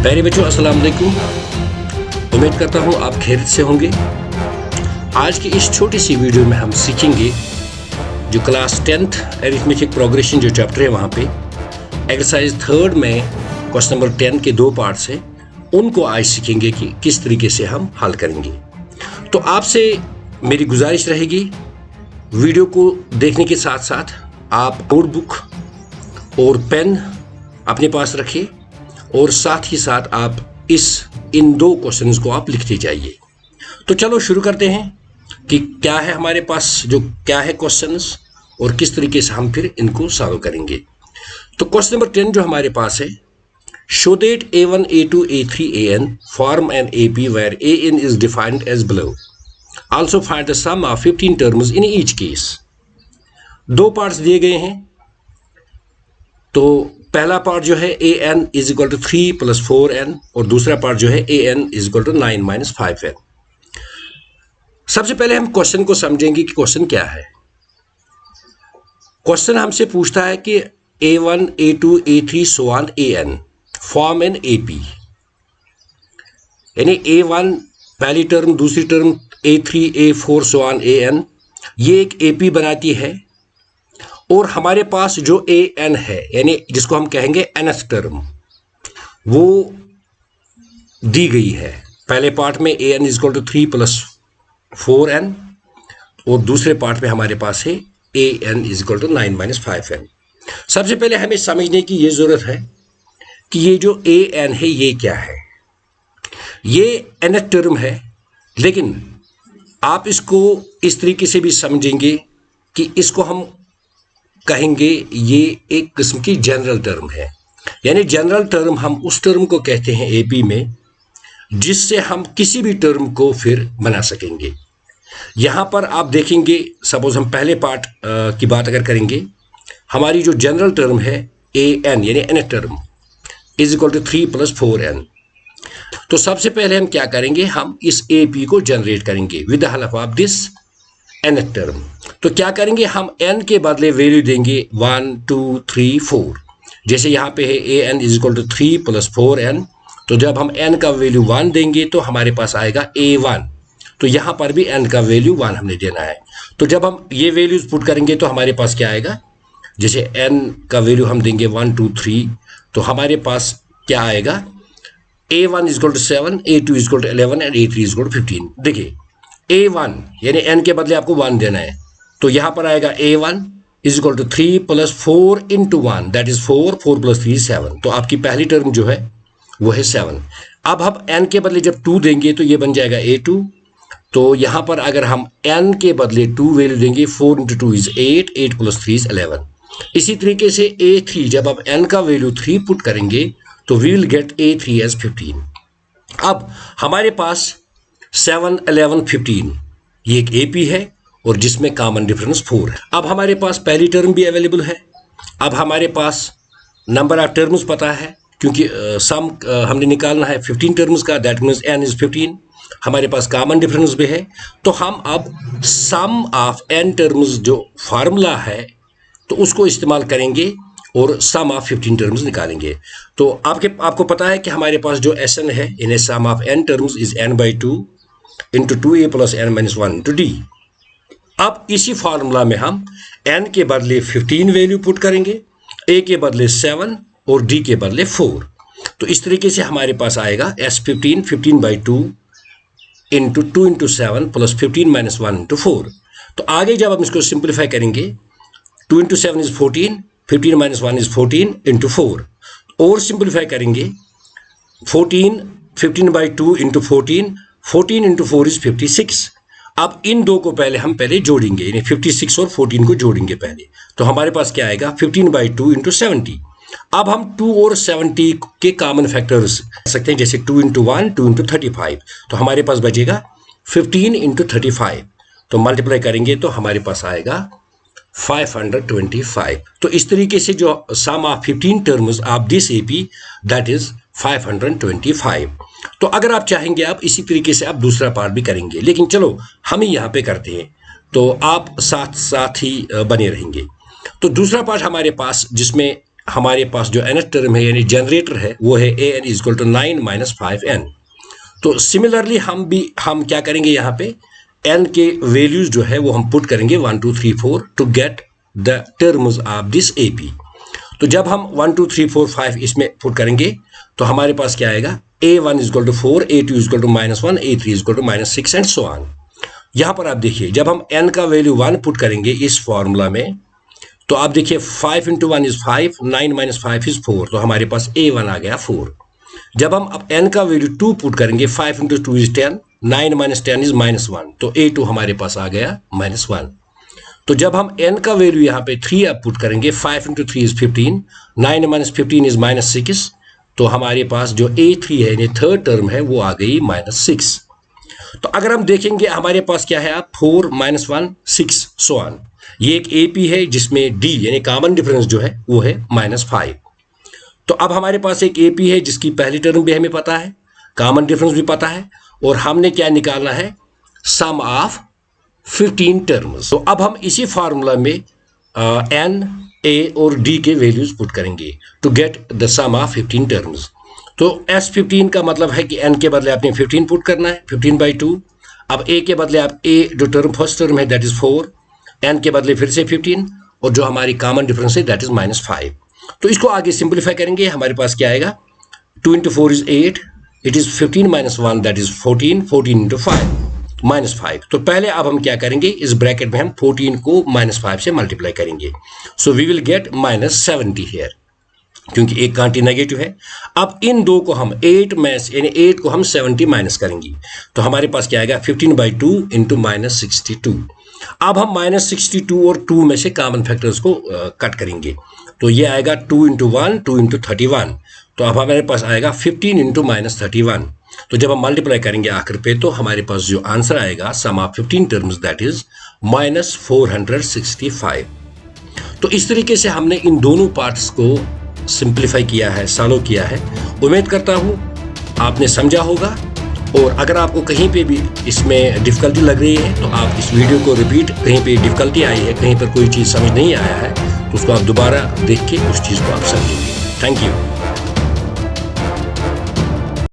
प्यारे बच्चों, अस्सलाम वालेकुम। उम्मीद करता हूँ आप खैरियत से होंगे। आज की इस छोटी सी वीडियो में हम सीखेंगे जो क्लास 10th अरिथमेटिक प्रोग्रेशन जो चैप्टर है वहाँ पे एक्सरसाइज 3rd में क्वेश्चन नंबर 10 के 2 पार्ट्स हैं, उनको आज सीखेंगे कि किस तरीके से हम हल करेंगे। तो आपसे मेरी गुजारिश रहेगी, वीडियो को देखने के साथ साथ आप नोटबुक और पेन अपने पास रखिए और साथ ही साथ आप इन 2 क्वेश्चंस को आप लिखते जाइए। तो चलो शुरू करते हैं कि क्या है हमारे पास, जो क्या है क्वेश्चंस और किस तरीके से हम फिर इनको सॉल्व करेंगे। तो क्वेश्चन नंबर 10 जो हमारे पास है, show that A1, A2, A3, AN form an AP where AN is defined as below. Also find the sum of 15 terms in each case. 2 parts दिए गए हैं। तो पहला पार्ट जो है an is equal to 3 + 4n और दूसरा part जो है an is equal to 9 - 5n। सबसे पहले हम क्वेश्चन को समझेंगे कि क्वेश्चन क्या है। क्वेश्चन हमसे पूछता है कि A1, A2, A3 so on AN form an AP, यानी A1 पहली टर्म, दूसरी term A3, A4 so on AN, ये एक AP बनाती है। और हमारे पास जो AN है, यानी जिसको हम कहेंगे nth टर्म, वो दी गई है। पहले पार्ट में AN is equal to 3 + 4n और दूसरे पार्ट में हमारे पास है AN is equal to 9 - 5n। सबसे पहले हमें समझने की ये जरूरत है कि ये जो AN है ये क्या है। ये nth टर्म है, लेकिन आप इसको इस तरीके से भी समझेंगे कि इसको हम कहेंगे ये एक किस्म की जनरल टर्म है। यानी जनरल टर्म हम उस टर्म को कहते हैं AP में जिससे हम किसी भी टर्म को फिर बना सकेंगे। यहां पर आप देखेंगे, सपोज हम पहले पार्ट की बात अगर करेंगे, हमारी जो जनरल टर्म है AN यानी nth term is equal to 3 + 4n। तो सबसे पहले हम क्या करेंगे, हम इस AP को जनरेट करेंगे with the help of this nth term. तो क्या करेंगे, हम n के बदले वैल्यू देंगे 1, 2, 3, 4। जैसे यहाँ पे है AN is equal to 3 + 4n, तो जब हम n का वैल्यू 1 देंगे तो हमारे पास आएगा A1। तो यहाँ पर भी n का वैल्यू 1 हमने देना है। तो जब हम ये वैल्यूज पुट करेंगे तो हमारे पास क्या आएगा, जैसे n का वैल्यू हम देंगे 1, 2, 3, तो हमारे पास क्या आएगा, A1 is equal to 7, A2 is equal to 11 and A3 is equal to 15। देखिए A1 यानी n के बदले आपको 1 देना है, तो यहां पर आएगा A1 is equal to 3 + 4 × 1, that is 4, 4 + 3 7। तो आपकी पहली टर्म जो है वो है 7। अब हम n के बदले जब 2 देंगे तो ये बन जाएगा A2। तो यहां पर अगर हम n के बदले 2 वैल्यू देंगे, 4 × 2 इज 8, 8 + 3 is 11। इसी तरीके से A3 जब आप n का वैल्यू 3 पुट करेंगे तो we will gate A3 as 15। अब हमारे पास 7, 11, 15 ये एक AP है और जिसमें कॉमन डिफरेंस 4 है। अब हमारे पास पहली टर्म भी अवेलेबल है। अब हमारे पास नंबर ऑफ टर्म्स पता है, क्योंकि सम हमने निकालना है 15 टर्म्स का, दैट मीन्स n इज 15। हमारे पास कॉमन डिफरेंस भी है, तो हम अब सम ऑफ n टर्म्स जो फार्मूला है तो उसको इस्तेमाल करेंगे और सम ऑफ 15 टर्म्स निकालेंगे। तो आपको पता है कि हमारे पास जो Sn है, in sum of n terms is n/2 × 2a + n - 1 × d। अब इसी फार्मूला में हम n के बदले 15 वैल्यू पुट करेंगे, a के बदले 7 और d के बदले 4। तो इस तरीके से हमारे पास आएगा S15 15/2 × 2 × 7 + 15 - 1 × 4। तो आगे जब हम इसको सिंप्लीफाई करेंगे, 2 × 7 इज 14, 15 - 1 इज 14 × 4, और सिंप्लीफाई करेंगे 14, 15/2 × 14, 14 × 4 इज 56। अब इन दो को हम पहले जोड़ेंगे, यानी 56 और 14 को जोड़ेंगे पहले। तो हमारे पास क्या आएगा, 15/2 × 70। अब हम 2 और 70 के कॉमन फैक्टर्स सकते हैं, जैसे 2 × 1, 2 × 35। तो हमारे पास बचेगा 15 × 35। तो मल्टीप्लाई करेंगे तो हमारे पास आएगा 525। तो इस तरीके से जो sum of 15 terms of this AP, that is 525। तो अगर आप चाहेंगे आप इसी तरीके से आप दूसरा पार्ट भी करेंगे, लेकिन चलो हम ही यहाँ पे करते हैं, तो आप साथ साथ ही बने रहेंगे। तो दूसरा पार्ट हमारे पास जिसमें हमारे पास जो nth टर्म है यानी जनरेटर है वो है an is equal to 9 minus 5n। तो सिमिलरली हम क्या करेंगे, यहाँ पे n के वैल्यूज जो है वो हम पुट करेंगे 1 2 3 4 to get the terms of this AP। तो जब हम 1 2 3 4 5 इसमें पुट करेंगे तो हमारे पास क्या आएगा, A1 is equal to 4, A2 is equal to -1, A3 is equal to -6 and so on. यहाँ पर आप देखिए जब हम n का वैल्यू 1 पुट करेंगे इस फॉर्मूला में तो आप देखिए 5 इंटू 1 इज 5, 9 माइनस 5 इज 4, तो हमारे पास A1 आ गया 4। जब हम अब n का वैल्यू 2 पुट करेंगे 5 इंटू 2 इज 10, 9 माइनस 10 इज -1, तो A2 हमारे पास आ गया -1। तो जब हम n का वैल्यू यहाँ पे 3 अब पुट करेंगे 5 इंटू 3 इज 15, 9 माइनस 15 इज -6, तो हमारे पास जो A3 है यानी थर्ड टर्म है वो आ गई -6। तो अगर हम देखेंगे हमारे पास क्या है, आप 4 -1 6 सो ऑन। ये एक AP है जिसमें D यानी कॉमन डिफरेंस जो है वो है -5। तो अब हमारे पास एक AP है जिसकी पहली टर्म भी हमें पता है, कॉमन डिफरेंस भी पता है, और हमने क्या निकालना है, सम ऑफ 15 टर्म्स। तो अब हम इसी फार्मूला में N, A और D के वैल्यूज पुट करेंगे to get the sum of 15 terms. तो S15 का मतलब है कि n के बदले आपने 15 पुट करना है, 15/2। अब A के बदले आप A जो टर्म फर्स्ट टर्म है दैट इज 4, n के बदले फिर से 15, और जो हमारी कॉमन डिफरेंस है दैट इज -5। तो इसको आगे सिंप्लीफाई करेंगे, हमारे पास क्या आएगा, 2 into 4 is 8, it is 15 minus 1 that is 14, 14 into 5 -5। तो पहले अब हम क्या करेंगे, इस ब्रैकेट में हम 14 को -5 से मल्टीप्लाई करेंगे, so we will get -70 here, क्योंकि एक क्वांटिटी नेगेटिव है। अब इन दो को हम 8 में यानी 8 को हम 70 माइनस करेंगे, तो हमारे पास क्या आएगा, 15/2 इंटू -62। अब हम -62 और 2 में से कॉमन फैक्टर्स को कट करेंगे, तो ये आएगा 2 इंटू 1, 2 इंटू 31, तो अब हमारे पास आएगा 15 इंटू -31। तो जब हम मल्टीप्लाई करेंगे आखिर पे तो हमारे पास जो आंसर आएगा सम ऑफ 15 टर्म्स दैट इज -465। तो इस तरीके से हमने इन दोनों पार्ट्स को सिंप्लीफाई किया है, सॉल्व किया है। उम्मीद करता हूँ आपने समझा होगा, और अगर आपको कहीं पे भी इसमें डिफ़िकल्टी लग रही है तो आप इस वीडियो को रिपीट, कहीं पे डिफ़िकल्टी आई है, कहीं पर कोई चीज़ समझ नहीं आया है तो उसको आप दोबारा देख के उस चीज़ को आप समझेंगे। Thank you.